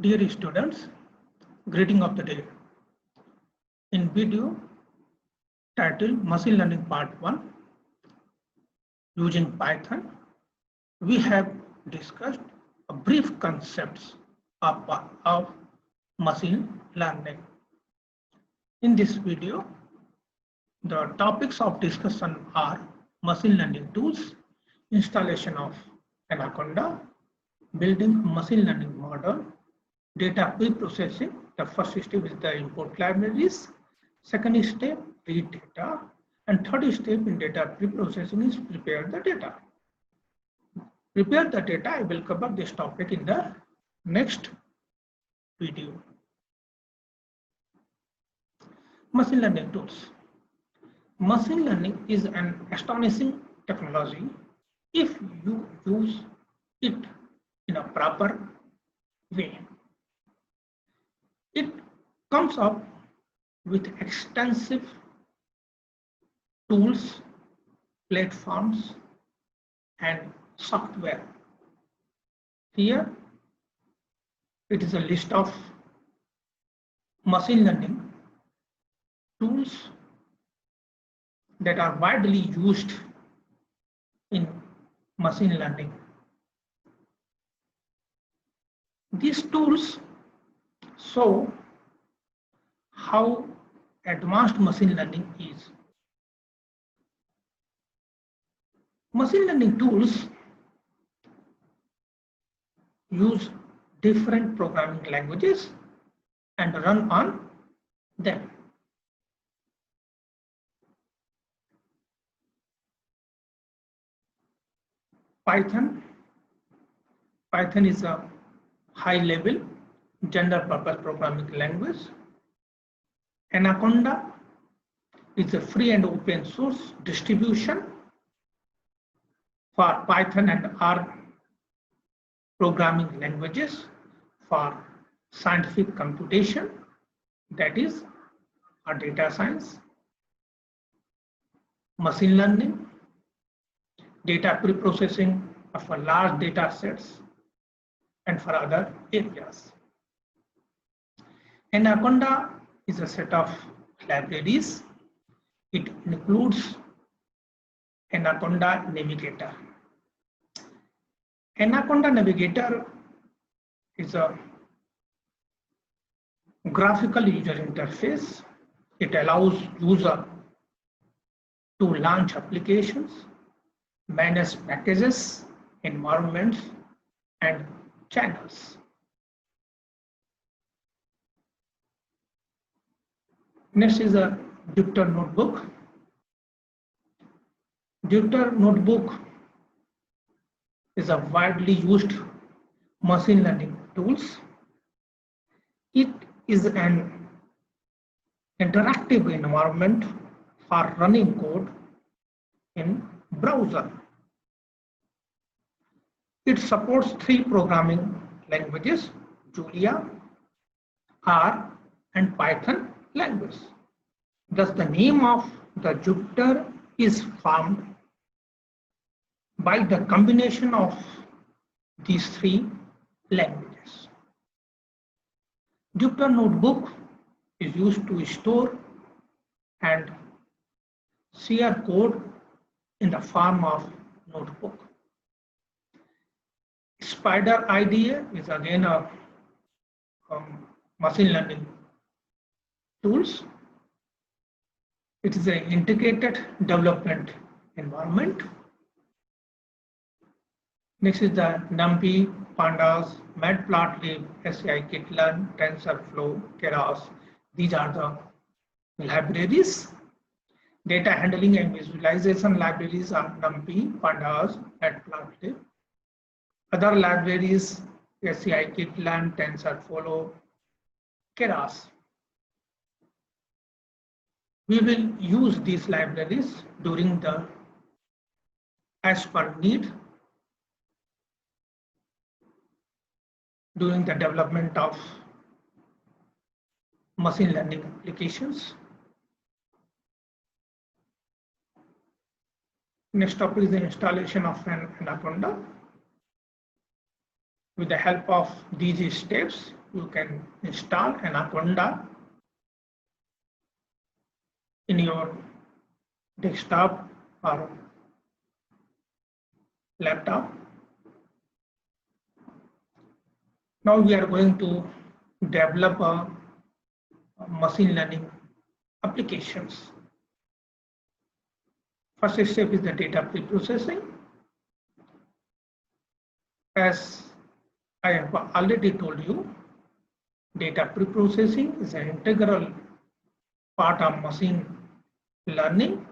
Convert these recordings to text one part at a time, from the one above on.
Dear students, greeting of the day. In video titled Machine Learning Part 1 using Python, we have discussed a brief concepts of machine learning. In this video, the topics of discussion are machine learning tools, installation of Anaconda, building a machine learning model, data pre-processing. The first step is the import libraries. Second step, read data. And third step in data pre-processing is prepare the data. Prepare the data. I will cover this topic in the next video. Machine learning tools. Machine learning is an astonishing technology if you use it in a proper way. It comes up with extensive tools, platforms, and software. Here, it is a list of machine learning tools that are widely used in machine learning. These tools show how advanced machine learning is. Machine learning tools use different programming languages and run on them. Python is a high-level general-purpose programming language. Anaconda is a free and open source distribution for Python and R programming languages for scientific computation, that is, or data science, machine learning, data pre-processing of large data sets, and for other areas. Anaconda is a set of libraries. It includes Anaconda Navigator. Anaconda Navigator is a graphical user interface. It allows user to launch applications, manage packages, environments, and channels. Next is a Jupyter Notebook. Jupyter Notebook is a widely used machine learning tools. It is an interactive environment for running code in browser. It supports 3 programming languages: Julia, R, and Python language. Thus, the name of the Jupyter is formed by the combination of these 3 languages. Jupyter Notebook is used to store and share code in the form of notebook. Spider IDE is again a machine learning tools. It is an integrated development environment. Next is the NumPy, Pandas, Matplotlib, scikit-learn, TensorFlow, Keras. These are the libraries. Data handling and visualization libraries are NumPy, Pandas, Matplotlib. Other libraries, scikit-learn, TensorFlow, Keras. We will use these libraries during the as per need during the development of machine learning applications. Next topic is the installation of an Anaconda. With the help of these steps, you can install Anaconda in your desktop or laptop. Now we are going to develop a machine learning applications. First step is the data preprocessing. As I have already told you, data preprocessing is an integral part of machine learning,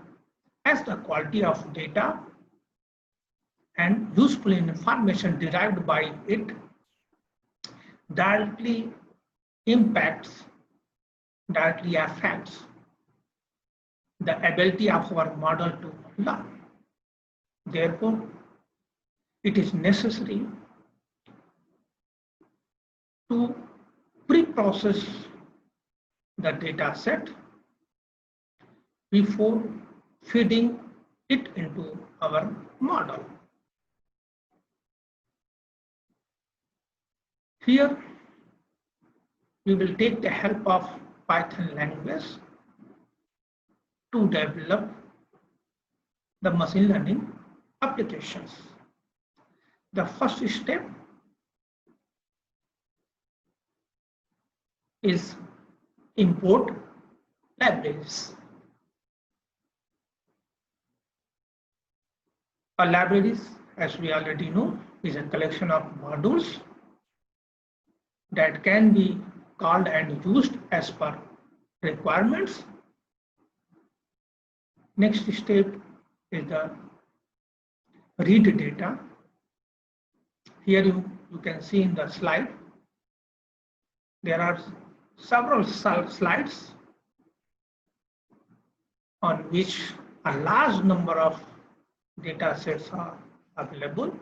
as the quality of data and useful information derived by it directly affects the ability of our model to learn. Therefore, it is necessary to pre-process the data set before feeding it into our model. Here, we will take the help of Python language to develop the machine learning applications. The first step is import libraries. A libraries, as we already know, is a collection of modules that can be called and used as per requirements. Next step is the read data. Here you can see in the slide, there are several slides on which a large number of data sets are available.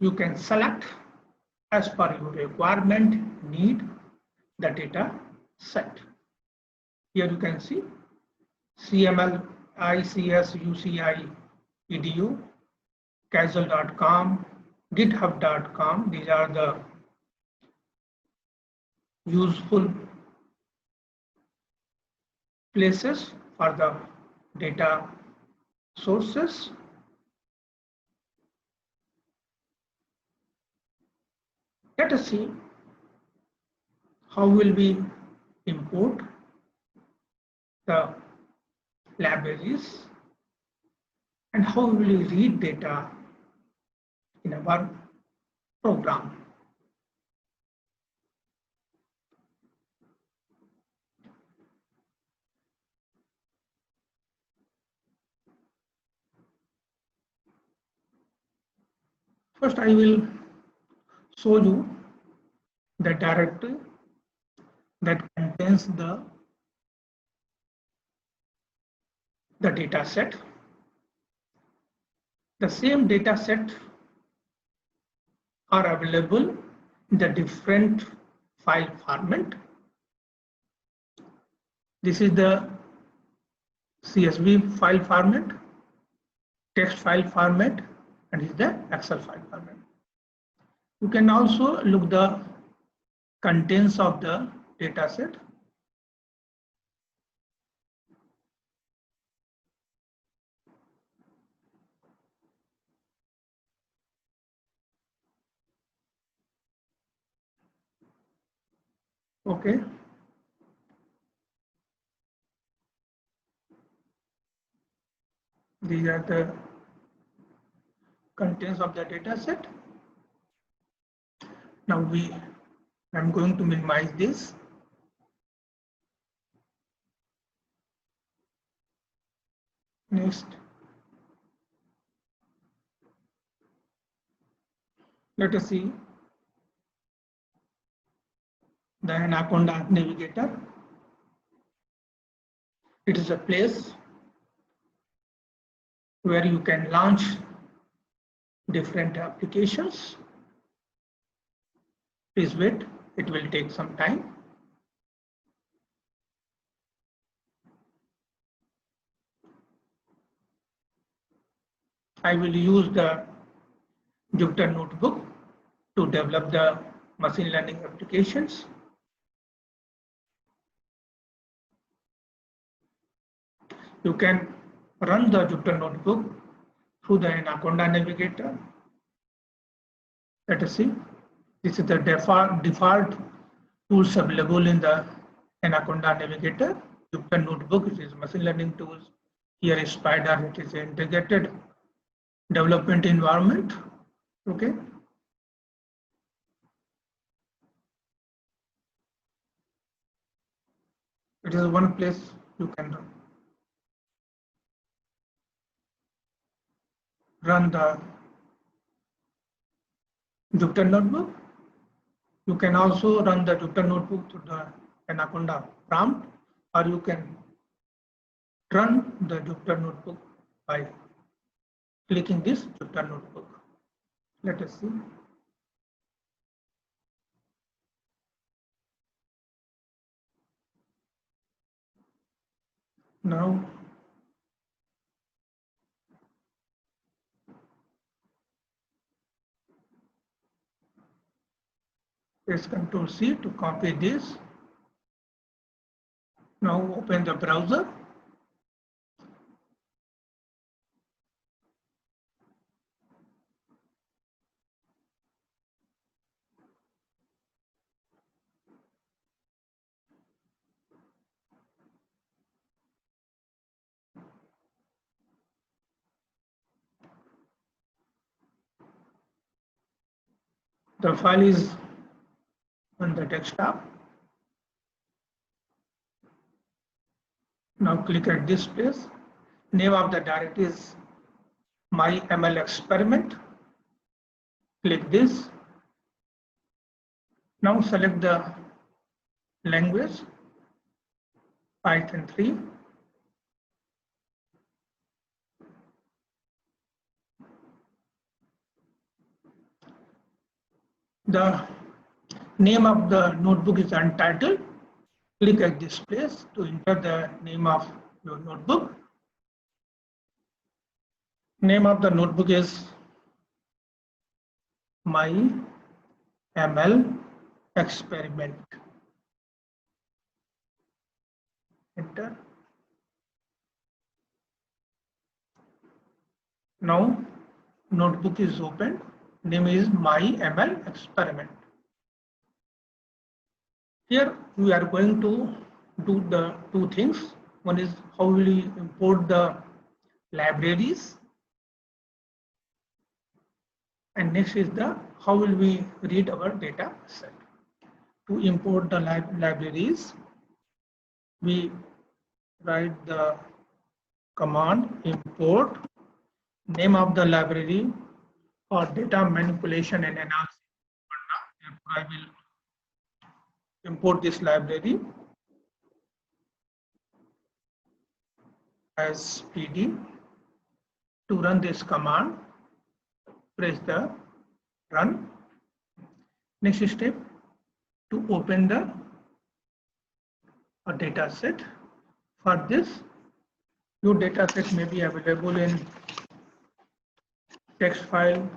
You can select as per your requirement, need the data set. Here you can see CML, ICS, UCI, EDU, Casual.com, GitHub.com. These are the useful places for the data sources. Let us see how will we import the libraries and how will we read data in our program. First, I will show you the directory that contains the data set. The same data set are available in the different file format. This is the CSV file format, text file format, and is the Excel file format. You can also look the contents of the data set. Okay. These are the contents of the data set. Now I'm going to minimize this. Next, let us see the Anaconda Navigator. It is a place where you can launch different applications. Please wait, it will take some time. I will use the Jupyter Notebook to develop the machine learning applications. You can run the Jupyter Notebook through the Anaconda Navigator. Let us see. This is the default tools available in the Anaconda Navigator. Jupyter Notebook, it is machine learning tools. Here is Spider, it is an integrated development environment. Okay. It is one place you can run the Jupyter Notebook. You can also run the Jupyter Notebook to the Anaconda prompt, or you can run the Jupyter Notebook by clicking this Jupyter Notebook. Let us see. Now, press Ctrl C to copy this. Now open the browser. The file is on the desktop. Now click at this place. Name of the directory is MyML experiment. Click this. Now select the language Python 3. The name of the notebook is untitled. Click at this place to enter the name of your notebook. Name of the notebook is MyML experiment. Enter. Now notebook is opened. Name is MyML experiment. Here we are going to do the two things. One is how will we import the libraries, and next is the how will we read our data set. To import the libraries, we write the command import name of the library for data manipulation and analysis. I will import this library as PD. To run this command, press the run. Next step, to open the data set. For this, your data set may be available in text file,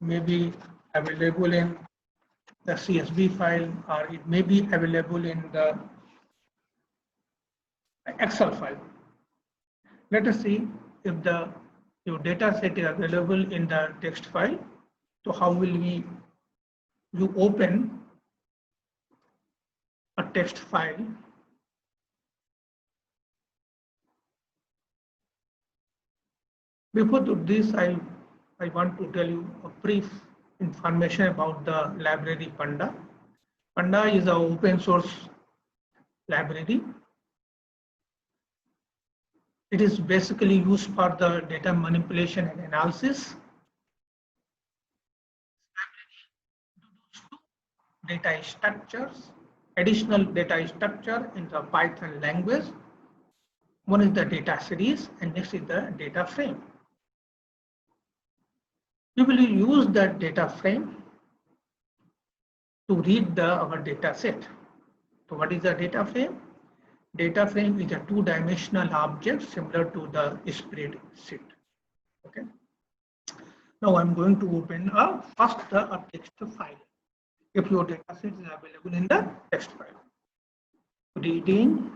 may be available in the CSV file, or it may be available in the Excel file. Let us see if your data set is available in the text file. So how will you open a text file? Before this, I want to tell you a brief information about the library Panda. Panda is an open source library. It is basically used for the data manipulation and analysis. Data structures, additional data structure in the Python language. One is the data series and next is the data frame. We will use that data frame to read our data set. So what is the data frame? Data frame is a two-dimensional object similar to the spreadsheet. Okay. Now I'm going to open a text file. if your data set is available in the text file. Reading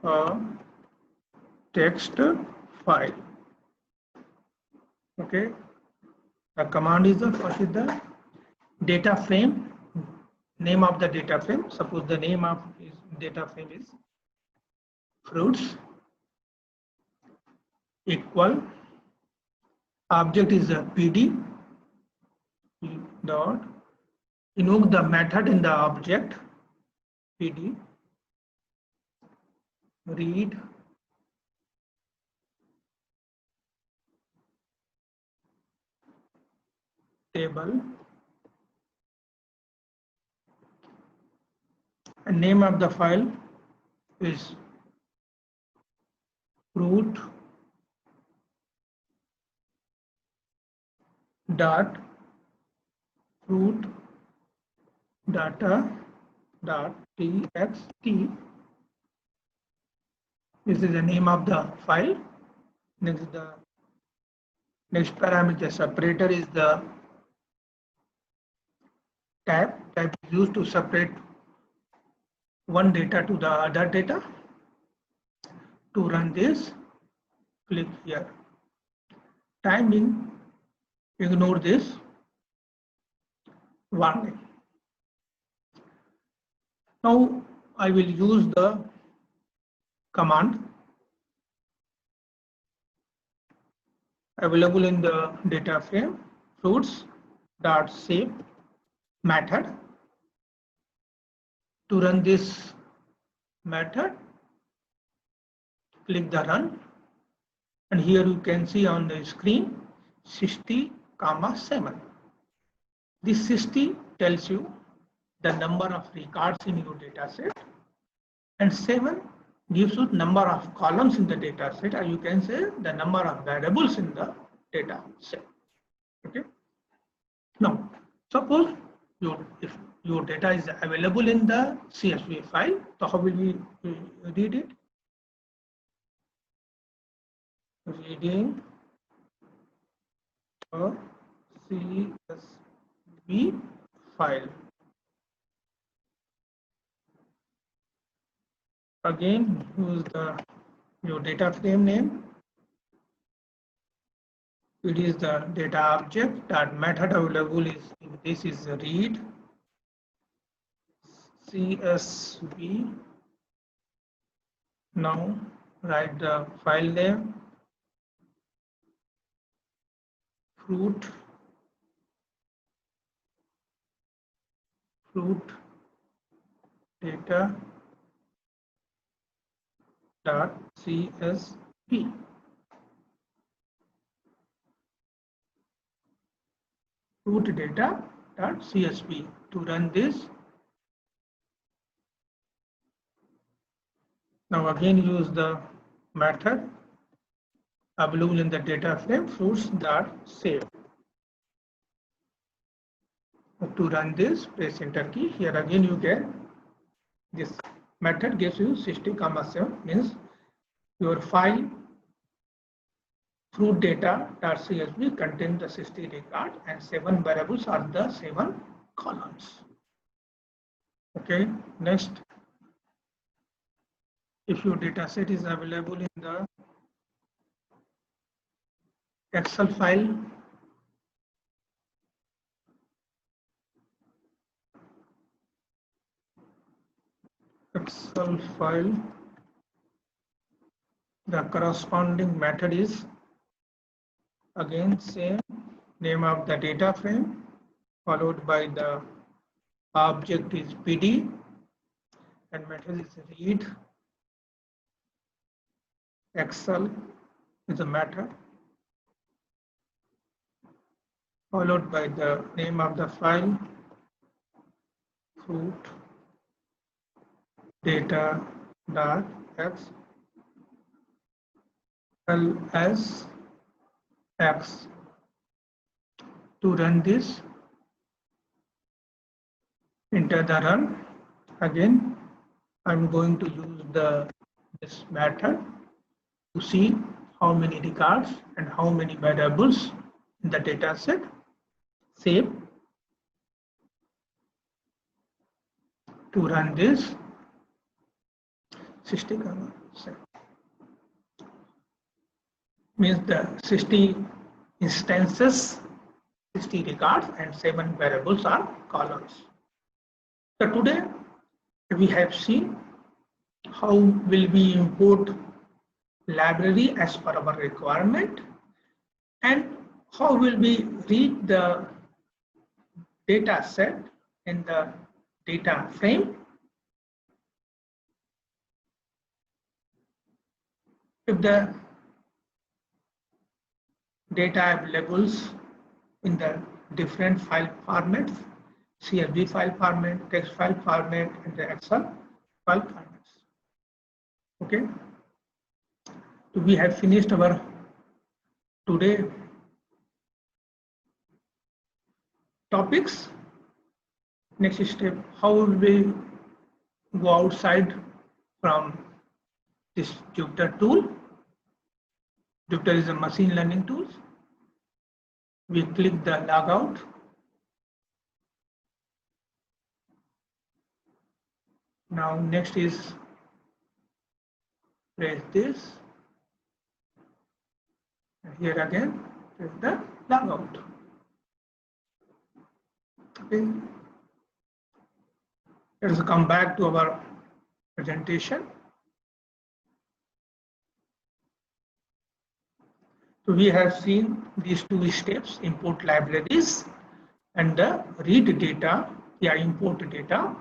a text file. Okay, the command is the first is the data frame, name of the data frame. Suppose the name of his data frame is fruits, equal object is a PD dot invoke the method in the object PD read table and name of the file is fruit dot fruit data dot txt. This is the name of the file. Next parameter separator is the tab. Tab is used to separate one data to the other data. To run this, click here. Timing, ignore this warning. Now I will use the command available in the data frame fruits.save method. To run this method, click the run, and here you can see on the screen 60,7. This 60 tells you the number of records in your data set, and 7 gives you number of columns in the data set, or you can say the number of variables in the data set. Okay. Now, suppose if your data is available in the CSV file, so how will we read it? Reading a CSV file. Again, use your data frame name. It is the data object. That method available is this is read CSV. Now write the file name fruit data dot CSV. Fruit data dot CSV. To run this, now again use the method available in the data frame fruits.save. To run this, press enter key. Here again you get this method gives you 60,7, means your file fruit data.csv contains the 60 records and 7 variables are the 7 columns. Okay, next, if your data set is available in the Excel file, the corresponding method is again same, name of the data frame followed by the object is PD and method is read. Excel is a method followed by the name of the file fruit data.xlsx. To run this, enter the run. Again, I'm going to use this method to see how many records and how many variables in the data set, save, to run this 60 set. Means the 60 instances, 60 records and 7 variables are columns. So today we have seen how will we import library as per our requirement and how will we read the data set in the data frame. If the data labels in the different file formats, CSV file format, text file format, and the Excel file formats. Okay. So we have finished our today topics. Next step, how will we go outside from this Jupyter tool? Jupyter is a machine learning tool. We click the logout. Now next is press this. And here again, press the logout. Okay. Let us come back to our presentation. So we have seen these two steps: import libraries and read data, import data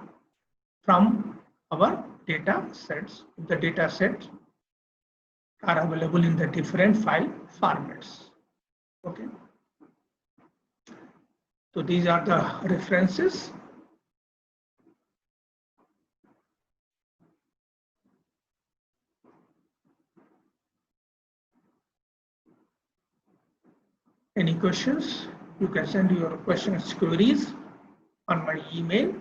from our data sets. The data sets are available in the different file formats. Okay. So these are the references. Any questions? You can send your questions, queries on my email.